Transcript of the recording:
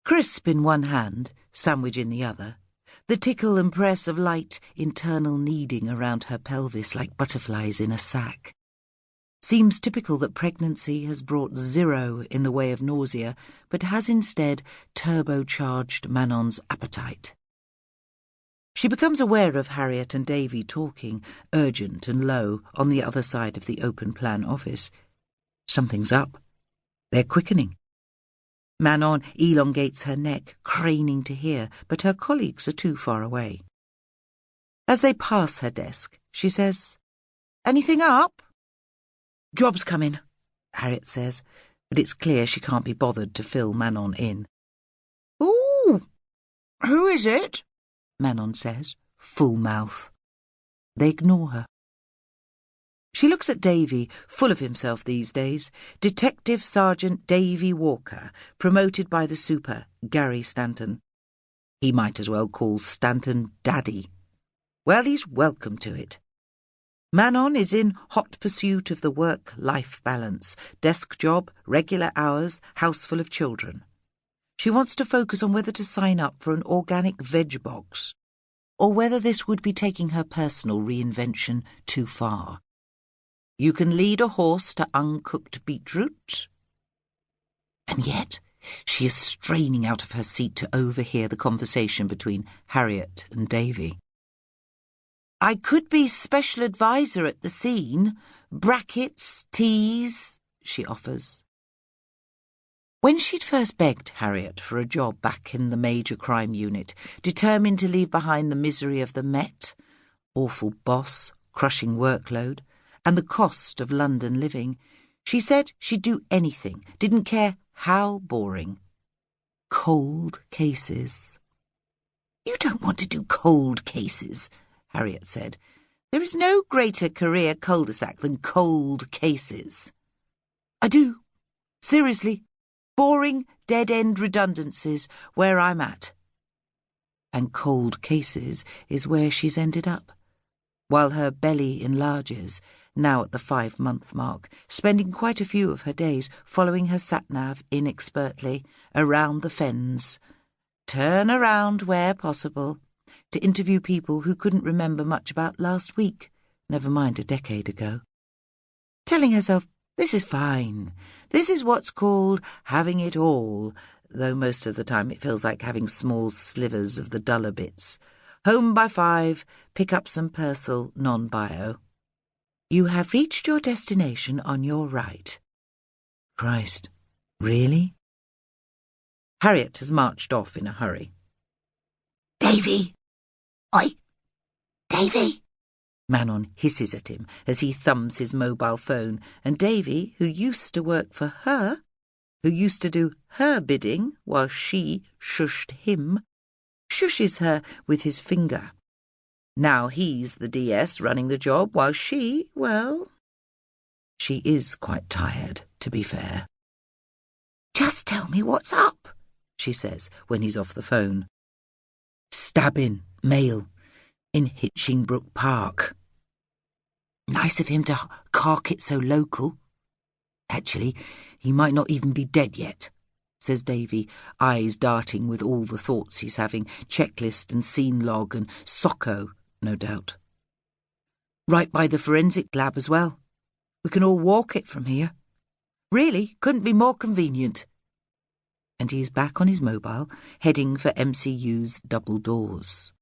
Crisp in one hand, sandwich in the other, the tickle and press of light internal kneading around her pelvis like butterflies in a sack. Seems typical that pregnancy has brought zero in the way of nausea, but has instead turbocharged Manon's appetite. She becomes aware of Harriet and Davy talking, urgent and low, on the other side of the open-plan office. Something's up. They're quickening. Manon elongates her neck, craning to hear, but her colleagues are too far away. As they pass her desk, she says, "Anything up?" "Job's coming," Harriet says, but it's clear she can't be bothered to fill Manon in. "Ooh, who is it?" Manon says, full mouth. They ignore her. She looks at Davy, full of himself these days, Detective Sergeant Davy Walker, promoted by the super, Gary Stanton. He might as well call Stanton Daddy. Well, he's welcome to it. Manon is in hot pursuit of the work-life balance, desk job, regular hours, house full of children. She wants to focus on whether to sign up for an organic veg box, or whether this would be taking her personal reinvention too far. You can lead a horse to uncooked beetroot. And yet, she is straining out of her seat to overhear the conversation between Harriet and Davy. "I could be special advisor at the scene. Brackets, teas," she offers. When she'd first begged Harriet for a job back in the major crime unit, determined to leave behind the misery of the Met, awful boss, crushing workload, and the cost of London living, she said she'd do anything, didn't care how boring. Cold cases. "You don't want to do cold cases," Harriet said. "There is no greater career cul-de-sac than cold cases." "I do. Seriously. Boring, dead-end redundancies where I'm at." And cold cases is where she's ended up, while her belly enlarges, now at the 5-month mark, spending quite a few of her days following her sat-nav inexpertly around the fens. Turn around where possible, to interview people who couldn't remember much about last week, never mind a decade ago. Telling herself, this is fine. This is what's called having it all, though most of the time it feels like having small slivers of the duller bits. Home by 5, pick up some Purcell non-bio. You have reached your destination on your right. Christ, really? Harriet has marched off in a hurry. "Davy! Oi! Davy!" Manon hisses at him as he thumbs his mobile phone, and Davy, who used to work for her, who used to do her bidding while she shushed him, shushes her with his finger. Now he's the DS running the job, while she, well, she is quite tired, to be fair. "Just tell me what's up," she says when he's off the phone. "Stabbing, male, in Hitchingbrook Park." Nice of him to cark it so local. Actually, he might not even be dead yet, says Davy, eyes darting with all the thoughts he's having, checklist and scene log and socko, no doubt. Right by the forensic lab as well. We can all walk it from here. Really, couldn't be more convenient. And he's back on his mobile, heading for MCU's double doors.